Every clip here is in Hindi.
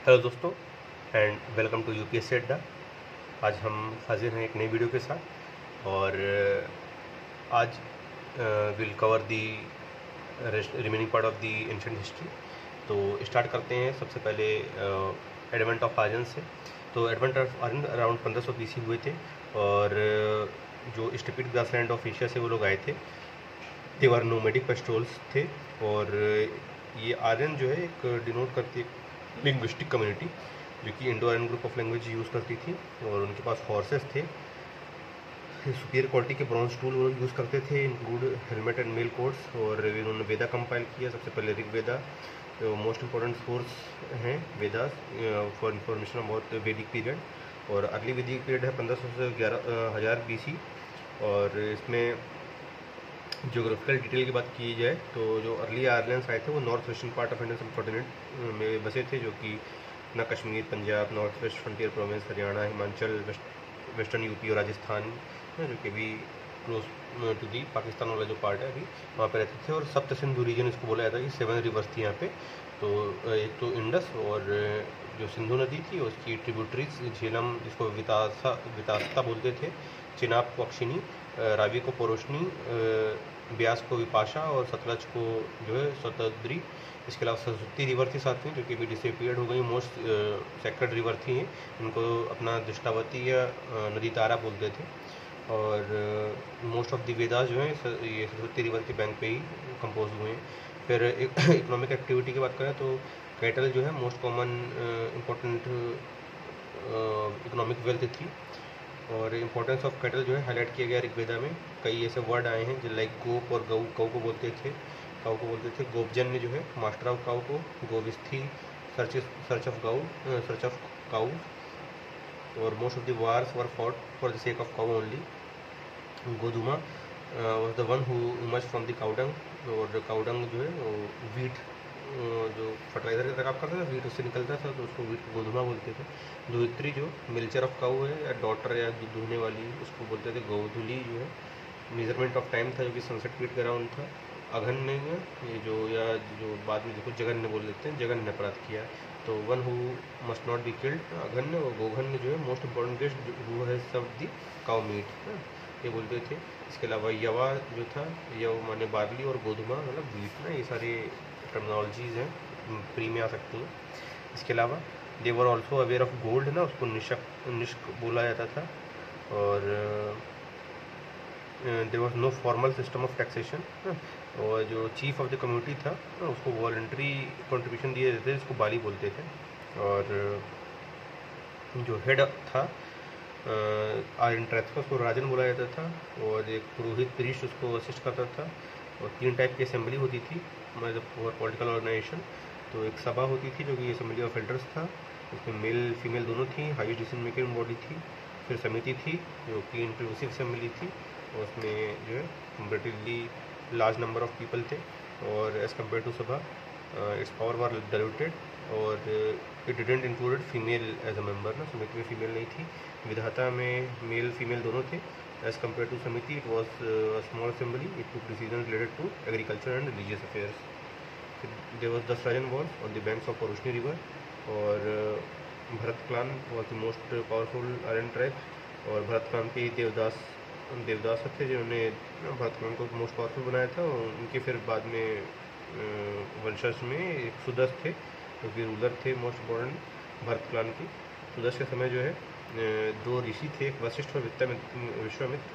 हेलो दोस्तों एंड वेलकम टू यूपीएससी अड्डा। आज हम हाजिर हैं एक नई वीडियो के साथ और आज will cover the remaining part of the ancient history. तो स्टार्ट करते हैं सबसे पहले एडवेंट ऑफ आर्यन से। तो advent of Aryan around 1500 BC हुए थे और जो स्टेपिड ग्रासलैंड ऑफ एशिया से वो लोग आए थे। देवर नोमैडिक पेस्ट्रोल्स थे और ये आर्यन जो है एक डिनोट करती है लिंग्विस्टिक कम्युनिटी जो कि Indo Aryan group of language use करती थी और उनके पास हॉर्सेस थे। सुपीरियर क्वालिटी के ब्रॉन्ज टूल वो लोग यूज़ करते थे, include helmet and mail coats. और उन्होंने वेदा कंपाइल किया, सबसे पहले ऋग वेदा जो मोस्ट इंपॉर्टेंट सोर्स हैं वेदास फॉर इंफॉर्मेशन अबाउट वैदिक पीरियड। और अगली वैदिक पीरियड है 1500 से 1000 BC। और इसमें जियोग्राफिकल डिटेल की बात की जाए तो जो अर्ली आर्यंस आए थे वो north western part of Indian subcontinent में बसे थे, जो कि अपना Kashmir, Punjab, north west frontier province, Haryana, Himachal, western UP और राजस्थान, जो कि भी क्लोज टू दी पाकिस्तान वाला जो पार्ट है अभी वहाँ पे रहते थे। और सप्त सिंधु रीजन इसको बोला जाता है कि 7 रिवर्स थी यहाँ पे। तो एक तो इंडस और जो सिंधु नदी थी उसकी ट्रिब्यूटरीज झेलम जिसको वितास्ता बोलते थे, चिनाब को अक्षिनी, रावी को पोरोशनी, ब्यास को विपाशा और सतलज को जो है शतद्री। इसके अलावा सरस्वती रिवर थी साथ में, जो कि अभी डिसअपीयर्ड हो गई। मोस्ट सेक्रेड रिवर थी, इनको अपना दृष्टावती या नदी तारा बोलते थे। और मोस्ट ऑफ द वेदास जो हैं ये सरस्वती रिवर के बैंक पे ही कंपोज हुए हैं। फिर इकोनॉमिक एक्टिविटी की बात करें तो कैटल जो है most common important economic wealth थी। और इम्पोर्टेंस ऑफ कैटल जो है हाईलाइट किया गया ऋग्वेदा में। कई ऐसे वर्ड आए हैं जो लाइक गोप और गऊ, गऊ को बोलते थे गोपजन्य जो है मास्टर ऑफ काउ को, गोविस्थी सर्च ऑफ काउ। और most of the wars were fought for the sake of cow only. Godhuma was the one who emerge from the cowdung. और काउडंग जो है वीट जो फर्टिलाइजर का काम करता था, वीट उससे निकलता था तो उसको वीट को गोधुमा बोलते थे। धुत्री जो मिल्चर ऑफ काऊ है या डॉटर या दूध दुहने वाली, उसको बोलते थे गोधुली जो है। मेजरमेंट ऑफ टाइम था जो कि सनसेट पीरियड का राउंड था। अघन्य ये जो बाद में देखो जगन्य बोल देते हैं, जगन्य अपराध किया तो one who must not be killed Aghanya. और गोघन्य जो है most important guest who has served the cow meat ये बोलते थे। इसके अलावा यवा जो था, यव माने बार्ली और गोधुमा मतलब वीट ना, ये सारे टर्मिनोलॉजीज़ हैं, प्री में आ सकती हैं। इसके अलावा they were also aware of gold ना, उसको निष्क बोला जाता था। और there was no formal system of taxation. और जो चीफ ऑफ द कम्युनिटी था उसको वॉलंटरी कंट्रीब्यूशन दिए जाते थे, इसको बाली बोलते थे। और जो हेड था आर्यन ट्राइब्स का उसको राजन बोला जाता था। और एक पुरोहित प्रीस्ट उसको असिस्ट करता था। और 3 टाइप की असेंबली होती थी मतलब फॉर पॉलिटिकल ऑर्गेनाइजेशन। तो एक सभा होती थी जो कि असेंबली ऑफ एल्डर्स था, उसमें मेल फीमेल दोनों थी, हाईएस्ट डिसीजन मेकिंग बॉडी थी। फिर समिति थी जो कि इंक्लूसिव असेंबली थी और उसमें जो है comparatively large number of people थे। और as compare to sabha its power were diluted और it didn't included female as a member ना, समिति में फीमेल नहीं थी। विधाता में मेल फीमेल दोनों थे। As compare to Samiti it was small assembly, it took decision related to agriculture and religious affairs. There was Dasarajan wars on the banks of Parushni river. और Bharat clan was the most powerful Aryan tribe. और भरत क्लान के देवदास थे जिन्होंने भरत क्लान को मोस्ट पावरफुल बनाया था। उनके फिर बाद में वंशज में एक सुदस थे जो कि रूलर थे मोस्ट इम्पोर्टेंट भरत क्लान की। सुदस के समय जो है 2 ऋषि थे, एक वशिष्ठ और विश्वामित्र।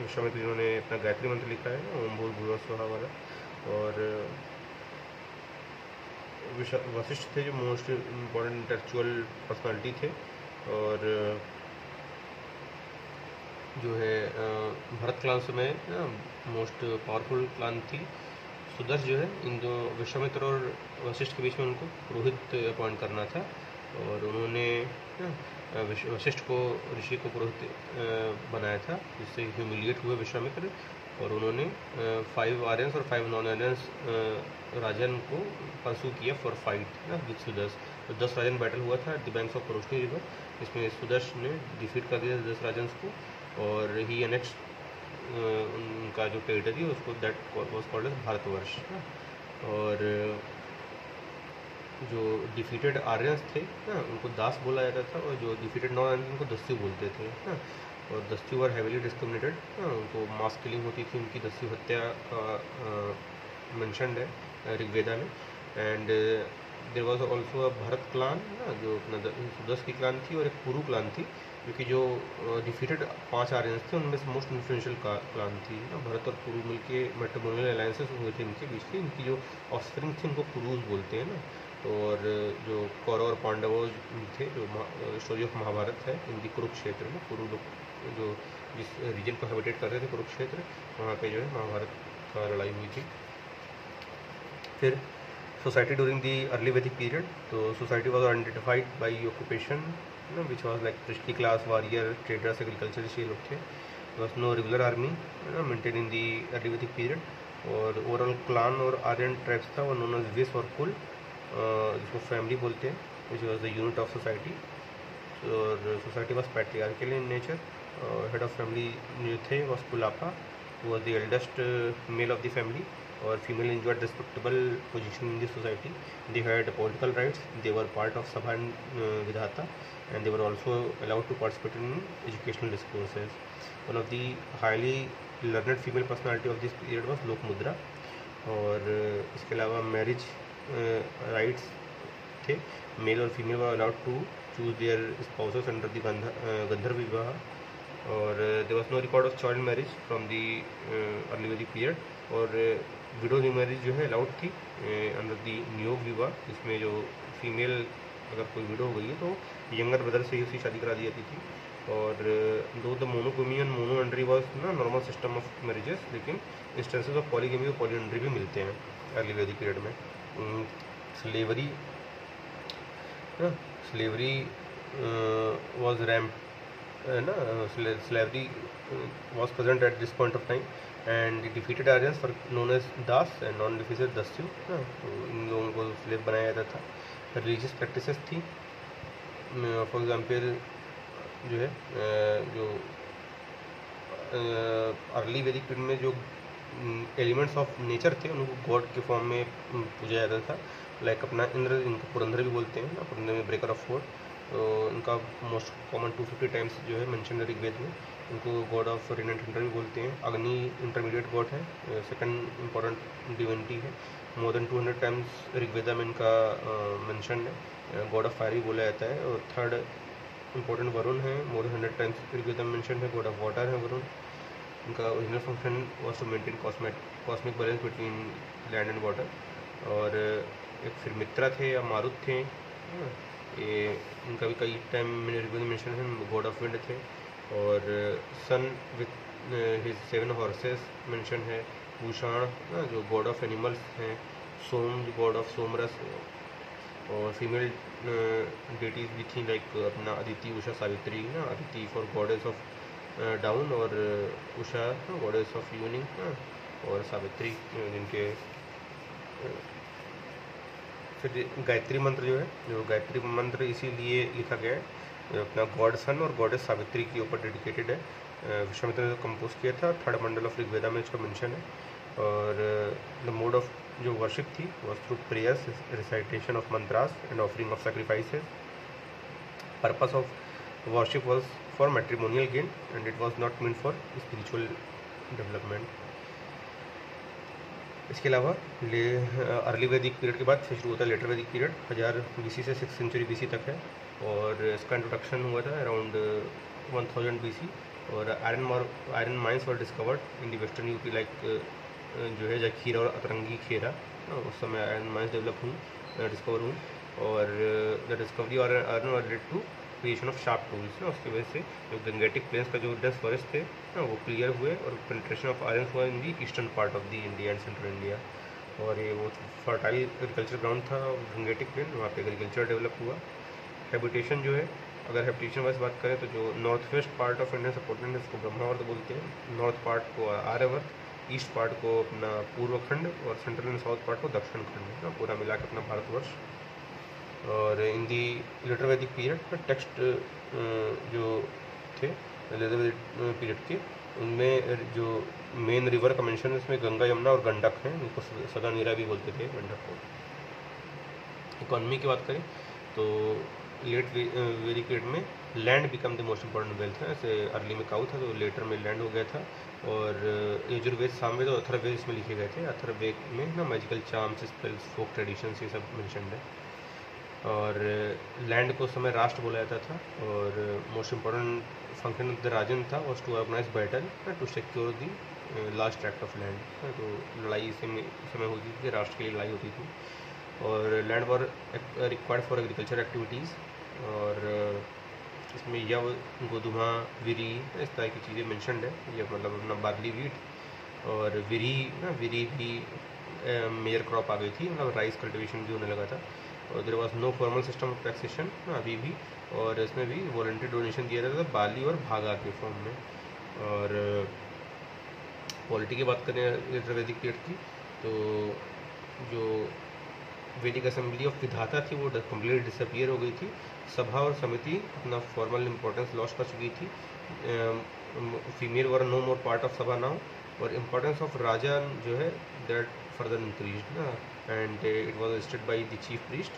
विश्वामित्र जिन्होंने अपना गायत्री मंत्र लिखा है ओम भूर्भुवः स्वः वाला। और वशिष्ठ थे जो मोस्ट इम्पोर्टेंट इंटेलेक्चुअल पर्सनालिटी थे। और जो है भरत क्लान में मोस्ट पावरफुल क्लान थी। सुदर्श जो है इन दो विश्वामित्र और वशिष्ठ के बीच में उनको पुरोहित अपॉइंट करना था। और उन्होंने वशिष्ठ को ऋषि को पुरोहित बनाया था, जिससे ह्यूमिलिएट हुए विश्वामित्र। और उन्होंने 5 आर्यंस और 5 नॉन आर्यंस राजन को परसू किया फॉर फाइट ना विद सुदर्श। तो 10 राजन बैटल हुआ था the banks of Parushni river, इसमें सुदर्श ने डिफीट कर दिया 10 राजन्स को। और ही एनेक्स उनका जो टेरिटरी उसको that was called as Bharatvarsha. और जो डिफीटेड आर्यंस थे ना उनको दास बोला जाता था, और जो डिफीटेड नॉन आर्यंस उनको दस्यु बोलते थे ना। और दस्यु वर हैवीली डिस्क्रिमिनेटेड, उनको मास किलिंग होती थी, उनकी दस्यु हत्या का मेंशन्ड है ऋग्वेदा में। And there was also a Bharata clan ना, जो अपना दस की क्लान थी, और एक कुरु क्लान थी, क्योंकि जो डिफीटेड 5 आर्यंस थे उनमें से मोस्ट इन्फ्लुएंशियल क्लान थी ना। भरत और कुरु मिलके मैट्रिमोनियल अलायंसेस हुए थे इनके बीच के, इनकी जो ऑफस्प्रिंग थी उनको कुरुज बोलते हैं ना। और जो कौरव और पांडव थे, जो स्टोरी ऑफ महाभारत है इनकी कुरुक्षेत्र में, कुरु लोग जो जिस रीजन को हैबिटेट कर रहे थे कुरुक्षेत्र, वहाँ पे जो है महाभारत का लड़ाई हुई थी। फिर सोसाइटी ड्यूरिंग दी अर्ली वैदिक पीरियड, तो society was identified by occupation which was like priestly class, warrior, traders, agriculture, ये लोग थे। Was no regular army maintain in the early वैदिक पीरियड। और ओवरऑल क्लान और आर्यन ट्राइब्स था, और नोन एज विस और कुल, जिसको फैमिली बोलते हैं, which was the unit of society. और society was patriarchal in nature. Head of family जो थे was Kulapa, was the eldest male of the family, और female enjoyed respectable position in the society. They had political rights. They were part of Sabha and Vidhata, and they were also allowed to participate in educational discourses. One of the highly learned female personality of this period was Lokmudra. और इसके अलावा मैरिज राइट्स थे, मेल और female were allowed to choose their spouses under the Gandharva vivah. और there was no record of child marriage from the early वैदिक पीरियड। और विडो मैरिज जो है अलाउड थी अंडर दी नियोग विवाह, जिसमें जो फीमेल अगर कोई विडो हो गई है तो यंगर ब्रदर से ही उसकी शादी करा दी जाती थी। और though the monogamy and monoandry was ना नॉर्मल सिस्टम ऑफ मैरिजेस, लेकिन इंस्टेंसेस ऑफ पॉलीगमी और पॉलीएंड्री भी मिलते हैं अर्ली वैदिक पीरियड में। स्लेवरी स्लेवरी वॉज रैम्प ना, slavery was present at this point of time, and defeated Aryans were known as dasa and non defeated dasyu ना, तो इन लोगों को स्लेव बनाया जाता था। रिलीजियस प्रैक्टिसेस थी, फॉर एग्जांपल जो है जो अर्ली वैदिक पीरियड में जो एलिमेंट्स ऑफ नेचर थे उनको गॉड के फॉर्म में पूजा जाता था। लाइक अपना इंद्र, इनको पुरंदर भी बोलते हैं ना, पुरंदर में ब्रेकर ऑफ फोर्ट, तो इनका मोस्ट कॉमन 250 टाइम्स जो है मेंशन है ऋग्वेद में। इनको God of rain and thunder भी बोलते हैं। अग्नि इंटरमीडिएट गॉड है, सेकंड इंपॉर्टेंट डिविनिटी है। मोर देन 200 टाइम्स ऋग्वेदा में इनका मेंशन है। गॉड ऑफ फायर भी बोला जाता है। और थर्ड इंपॉर्टेंट वरुण है, मोर देन 100 टाइम्स ऋग्वेदा में मेंशन है। गॉड ऑफ वाटर है वरुण। इनका original function was to maintain cosmic balance between land and water. और एक फिर मित्रा थे या मारुत थे, ये इनका भी कई टाइम मैंने ऋग्वेद में मेंशन है, गॉड ऑफ विंड थे। और सन विथ हिज 7 हॉर्सेस मेंशन है। भूषण जो गॉड ऑफ एनिमल्स हैं। सोम जो गॉड ऑफ सोमरस। और फीमेल डेटीज भी थी, लाइक अपना अदिति, उषा, सावित्री ना। Aditi for goddess of down, और उषा गॉडेस ऑफ इवनिंग, और सावित्री जिनके। फिर गायत्री मंत्र जो है, जो गायत्री मंत्र इसीलिए लिखा गया है, अपना गॉड सन और गॉडेस सावित्री के ऊपर डेडिकेटेड है। विश्वामित्र ने कंपोज किया था, थर्ड मंडल ऑफ ऋग्वेदा में इसका मेंशन है। और द मोड ऑफ जो वर्शिप थी was through prayers, recitation of mantras and offering of sacrifices. Purpose of worship was for matrimonial gain and it was not mean for spiritual development. इसके अलावा अर्ली वैदिक पीरियड के बाद फिर शुरू होता है लेटर वैदिक पीरियड, 1000 BC से 6th सेंचुरी BC तक है। और इसका इंट्रोडक्शन हुआ था अराउंड 1000 BC। और iron mines were discovered in the western UP, like जो है जखीरा और अतरंगी खेरा, उस समय आयरन माइंस डेवलप हुई, डिस्कवर हुई। और द डिस्कवरी और iron were led to creation of sharp tools ना, उसकी वजह से जो गंगेटिक प्लेन्स का जो डेंस फॉरेस्ट थे ना वो क्लियर हुए, और पेनिट्रेशन ऑफ आयरन हुआ in the eastern part of the India and central India. और ये वो फर्टाइल एग्रीकल्चर ग्राउंड था गंगेटिक प्लेन, वहाँ पे एग्रीकल्चर डेवलप हुआ। हैबिटेशन जो है, अगर हैबिटेशन वाइज बात करें तो जो north west part of Indian subcontinent इसको ब्रह्मावर्त बोलते हैं, नॉर्थ पार्ट को आर्यवर्त, ईस्ट पार्ट को अपना पूर्व खंड, और सेंट्रल एंड साउथ पार्ट को दक्षिण खंड ना, पूरा मिला के अपना भारतवर्ष। और इन दी लेटर वैदिक पीरियड टेक्स्ट जो थे लेटर वैदिक पीरियड के, उनमें जो मेन रिवर का मेंशन है उसमें गंगा, यमुना और गंडक हैं, इनको सदा नीरा भी बोलते थे गंडक को। इकोनॉमी की बात करें तो लेट वैदिक पीरियड में land become the most important wealth है। ऐसे अर्ली में काउ था तो लेटर में लैंड हो गया था। और यजुर्वेद, सामवेद और अथर्ववेद इसमें लिखे गए थे। अथर्ववेद में ना मैजिकल चार्म्स, स्पेल्स, फोक ट्रेडिशंस ये सब मेंशन्ड है। और लैंड को उस समय राष्ट्र बोला जाता था। और most important function of the Rajan था was to organise battle to secure the last tract of land. तो लड़ाई समय होती थी, राष्ट्र के लिए लड़ाई होती थी। और land war required for agriculture activities. और इसमें यव, गोधुमा, विरी इस तरह की चीज़ें मेंशन्ड है। ये मतलब अपना बार्ली, वीट और विरी भी मेजर क्रॉप आ गई थी, मतलब राइस कल्टिवेशन भी होने लगा था। और there was no formal system of taxation अभी भी। और इसमें भी वॉलंटरी डोनेशन दिया जाता था बार्ली और भागा के फॉर्म में। और पॉलिटी की बात करें वैदिक पीरियड की तो जो वैदिक असेंबली ऑफ विधाता थी वो कम्प्लीट डिसअपियर हो गई थी। सभा और समिति अपना फॉर्मल इम्पोर्टेंस लॉस कर चुकी थी। Female were no more part of sabha now. और इम्पोर्टेंस ऑफ राजा जो है दैट फर्दर इंक्रीज्ड ना, and it was assisted by the chief priest.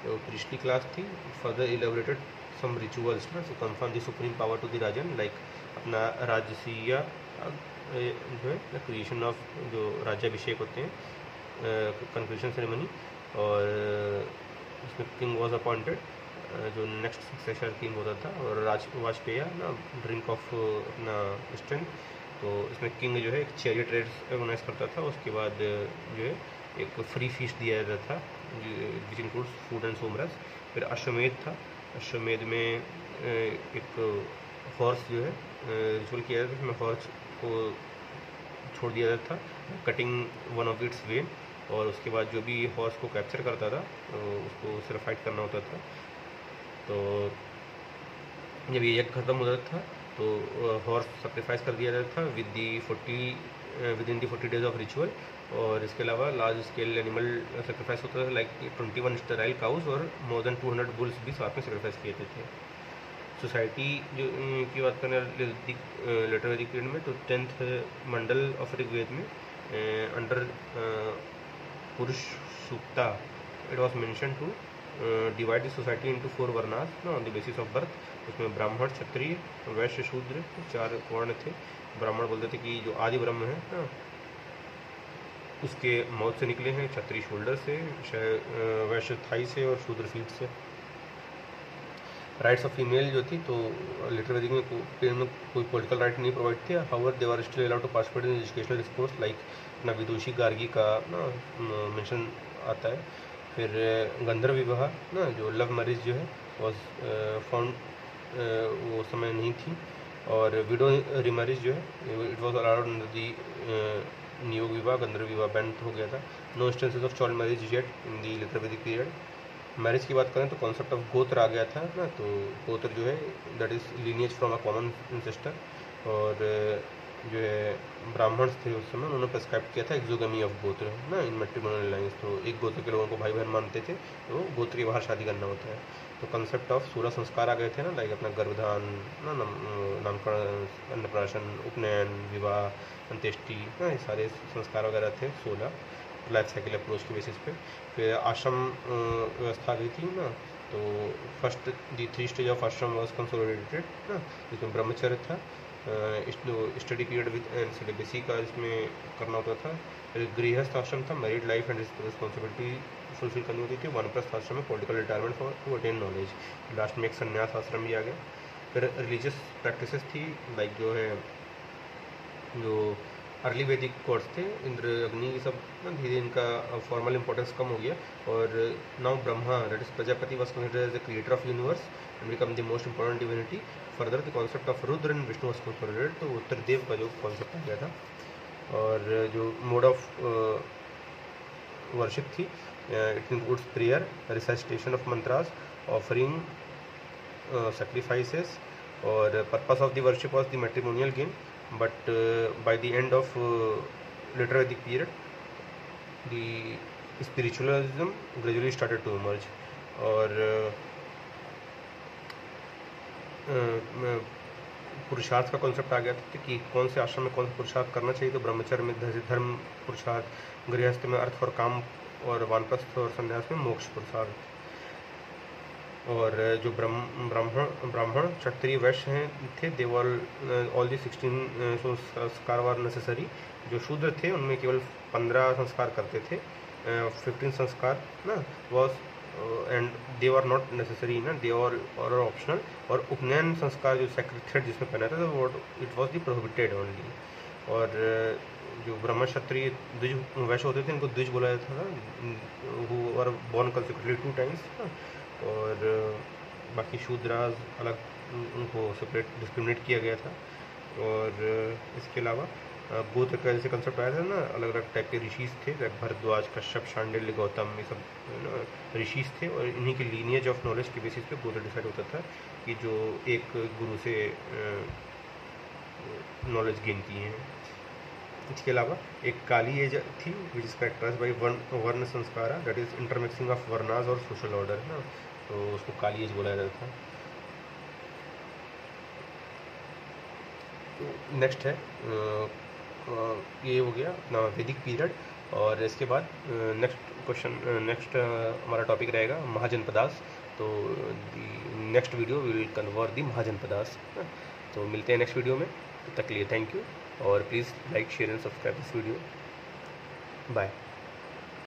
जो प्रीस्टली क्लास थी फर्दर इलेबोरेटेड सम रिचुअल्स ना to confirm the supreme power to the Rajan, like अपना राजसीय जो है क्रिएशन ऑफ जो राज्याभिषेक होते हैं, कंक्लूजन सेरेमनी। और इसमें किंग वॉज अपॉइंटेड, जो नेक्स्ट सक्सेसर किंग होता था। और वाजपेयी ना ड्रिंक ऑफ अपना स्ट्रेंथ। तो इसमें किंग जो है एक चैरियट रेस ऑर्गेनाइज करता था। उसके बाद जो है एक फ्री फीस्ट दिया जाता था विच इंक्लूड्स फूड एंड सोमरस। फिर अश्वमेध था। अश्वमेध में एक हॉर्स जो है रिचुअल किया जाता था, उसमें हॉर्स को छोड़ दिया जाता था cutting one of its when. और उसके बाद जो भी हॉर्स को कैप्चर करता था उसको सिर्फ फाइट करना होता था। तो जब ये यज्ञ खत्म हो जाता था तो हॉर्स सेक्रीफाइस कर दिया जाता था with in the 40 days of ritual. और इसके अलावा लार्ज स्केल एनिमल सेक्रीफाइस होता था, लाइक 21 स्टेराइल काउज और मोर देन 200 बुल्स भी साथ में सेक्रीफाइस किए थे। सोसाइटी जो की बात करें लेटर वैदिक पीरियड में तो 10th मंडल ऑफ ऋग्वेद में under Purusha Sukta it was mention to divide the society into 4 varnas on the basis of birth. उसमें ब्राह्मण, क्षत्रिय, वैश्य, शूद्र 4 वर्ण थे। ब्राह्मण बोलते थे कि जो आदि ब्रह्म है ना उसके मौत से निकले हैं, क्षत्रिय शोल्डर से, वैश्य थाई से और शूद्र फीट से। राइट्स ऑफ फीमेल जो थी तो लिटर वैदिक में कोई पॉलिटिकल राइट नहीं प्रोवाइड थे। However they were still allowed to participate in educational discourse, like ना विदुषी गार्गी का ना मेंशन आता है। फिर गंधर्व विवाह ना जो लव मैरिज जो है वॉज फाउंड वो समय नहीं थी। और विडो रिमैरिज जो है it was allowed under the niyoga vivah, Gandharva विवाह बैन हो गया था। No instances of child marriage yet in the later Vedic period. Marriage की बात करें तो कॉन्सेप्ट ऑफ गोत्र आ गया था ना, तो गोत्र जो है that is lineage from a common ancestor. और जो है ब्राह्मण्स थे उस समय उन्होंने प्रेस्क्राइब किया था एक्सोगमी ऑफ गोत्र ना इन मैट्रिमोनियल लाइन्स। तो एक गोत्र के लोगों को भाई बहन मानते थे तो गोत्र के बाहर शादी करना होता है। तो कंसेप्ट ऑफ 16 संस्कार आ गए थे ना, लाइक अपना गर्भधान ना, नामकरण, अन्नप्राशन, उपनयन, विवाह, अंत्येष्टि ना, ये सारे संस्कार वगैरह थे 16 लाइफ साइकिल अप्रोच के बेसिस पे। फिर आश्रम व्यवस्था गई थी ना, तो फर्स्ट दी 3 स्टेज ऑफ आश्रम वॉज कंसोलिडेटेड ना, जिसमें ब्रह्मचर्य था, स्टडी पीरियड विद सिलेबसी का इसमें करना होता था। फिर गृहस्थ आश्रम था, married life and responsibility fulfil करनी होती थी। वानप्रस्थ आश्रम में political retirement for to attain knowledge. Last में एक संन्यास आश्रम भी आ गया। फिर रिलीजियस प्रैक्टिसेस थी, लाइक जो है जो अर्ली वैदिक गॉड्स थे इंद्र, अग्नि, ये सब धीरे इनका फॉर्मल इंपॉर्टेंस कम हो गया। और now Brahma that is Prajapati was considered as the creator of universe and become the most important divinity. Further the concept of Rudra and Vishnu was consolidated, तो उत्तरदेव का जो कॉन्सेप्ट आ गया था। और जो मोड ऑफ वर्शिप थी it includes prayer, recitation of mantras, offering, sacrifices। और purpose of the worship was the matrimonial gain. But by the end of later Vedic period, the spiritualism gradually started to emerge। और पुरुषार्थ का कॉन्सेप्ट आ गया था कि कौन से आश्रम में कौन सा पुरुषार्थ करना चाहिए। तो ब्रह्मचर्य में धर्म पुरुषार्थ, गृहस्थ में अर्थ और काम और वानप्रस्थ और संन्यास में मोक्ष पुरुषार्थ। और जो ब्राह्मण क्षत्रिय वैश्य हैं थे, दे वर ऑल दी 16 संस्कार वर नेसेसरी। जो शूद्र थे उनमें केवल 15 संस्कार करते थे, 15 संस्कार ना was and they were not necessary ना, दे वर और ऑप्शनल। और उपनयन संस्कार जो सेक्रेट थ्रेड जिसमें पहना था वो it was the prohibited only. और जो ब्राह्मण क्षत्रिय द्विज वैश्य होते थे इनको द्विज बोला जाता था, who are born consecutively 2 times. और बाकी शूद्राज अलग, उनको सेपरेट डिस्क्रिमिनेट किया गया था। और इसके अलावा गोत्र का जैसे कंसेप्ट आया था ना, अलग अलग टाइप के ऋषिज थे, भरद्वाज, कश्यप, शांडिल्य, गौतम, ये सब ऋषिज थे। और इन्हीं के लीनियज ऑफ नॉलेज के बेसिस पे गोत्र डिसाइड होता था कि जो एक गुरु से नॉलेज गेन किए हैं। इसके अलावा एक काली एज थी विच इज कैरेक्टराइज्ड बाय वर्ण संस्कार, दैट इज इंटरमिक्सिंग ऑफ वर्णाज और सोशल ऑर्डर है ना, तो उसको काली एज बोला जाता था। तो नेक्स्ट है ये हो गया अपना वैदिक पीरियड। और इसके बाद नेक्स्ट हमारा टॉपिक रहेगा महाजनपदास। तो नेक्स्ट वीडियो विल कन्वर दी महाजनपदास। तो मिलते हैं नेक्स्ट वीडियो में, तब तक के लिए थैंक यू। और please like, share and subscribe this video. Bye.